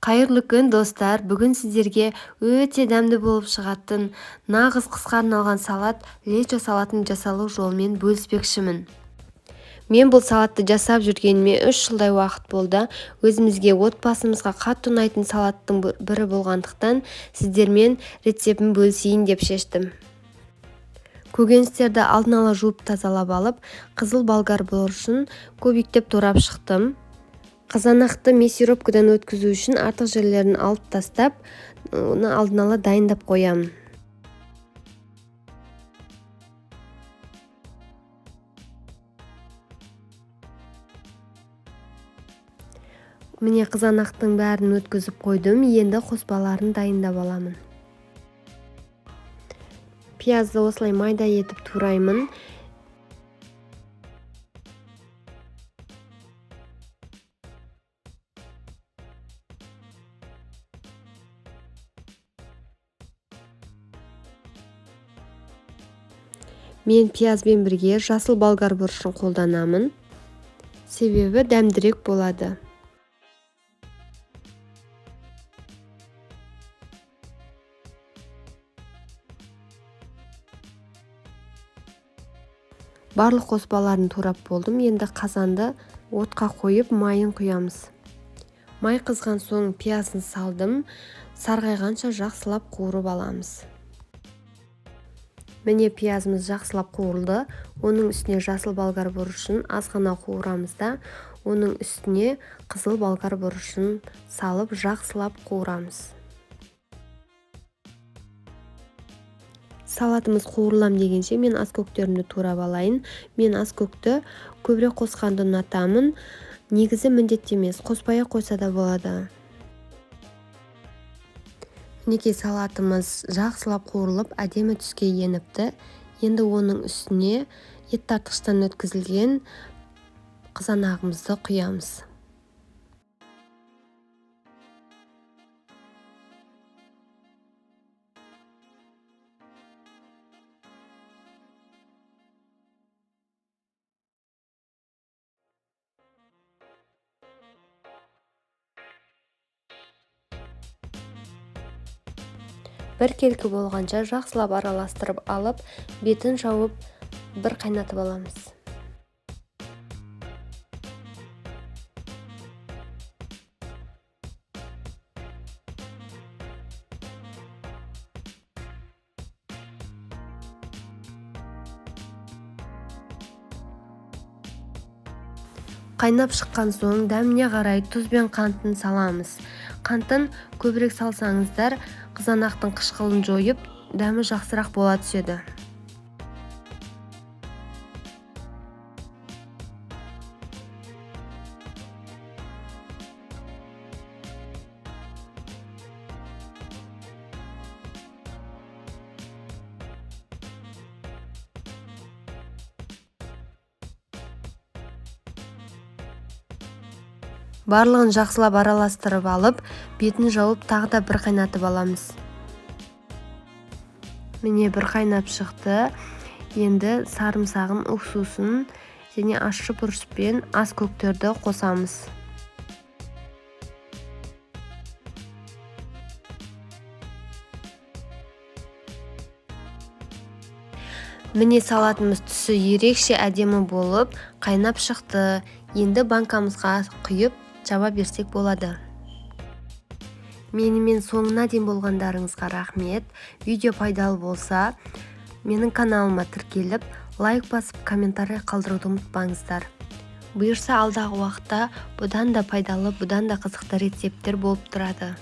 Қайырлы күн достар, бүгін сіздерге өте дәмді болып шығатын нағыз қысқа арналған салат лечо салатын жасалу жолымен бөліспекшімін. Мен бұл салатты жасап жүргеніме 3 жылдай уақыт болды. Өзімізге отбасымызға қатты ұнайтын салаттың бірі болғандықтан сіздермен рецептін бөлісейін деп шештім. Көкөністерді алдын ала жуып тазалап алып, қызыл болгар бұрышын көбіктеп турап шықтым. Қызанақты мясорубкадан өткізу үшін артық жерлерін алып тастап, оны алдын ала дайындап қоямын. Міне қызанақтың бәрін өткізіп қойдым, енді қоспаларын дайындап аламын. Пиязды осылай майда етіп тураймын. Мен пиязбен бірге жасыл болгар бұрышын қолданамын, себебі дәмдірек болады. Барлық қоспаларын турап болдым, енді қазанды отқа қойып майын құямыз. Май қызған соң пиязын салдым, сарғайғанша жақсылап қуырып аламыз. Міне пиязымыз жақсылап қуырылды, оның үстіне жасыл болгар бұрышын азғана қуырамыз да, оның үстіне қызыл болгар бұрышын салып жақсылап қуырамыз. Салатымыз қуырылам дегенше мен аскөктерімді турап алайын. Мен аскөкті көбірек қосқанды ұнатамын. Негізі міндетті емес, қоспай қойса да болады. Мінекей салатымыз жақсылап қуырылып, әдемі түске еніпті. Енді оның үстіне ет тартқыштан өткізілген қызанағымызды құямыз. Бір келкі болғанша жақсылап араластырып алып, бетін жауып бір қайнатып аламыз. Қайнап шыққан соң дәміне қарай тұз бен қантын саламыз. Қантын көбірек салсаңыздар, қызанақтың қышқылын жойып, дәмі жақсырақ бола түседі. Барлығын жақсылап араластырып алып, бетін жауып тағы да бір қайнатып аламыз. Міне бір қайнап шықты. Енді сарымсағын, уксусын және ащы бұрыш пен аскөктерді қосамыз. Міне салатымыз түсі ерекше әдемі болып, қайнап шықты. Енді банкамызға құйып жаба берсек болады. Менімен соңына дейін болғандарыңызға рахмет. Видео пайдалы болса, менің каналыма тіркеліп, лайк басып, комментарий қалдыруды ұмытпаңыздар. Бұйырса алдағы уақытта бұдан да пайдалы, бұдан да қызықты рецепттер болып тұрады.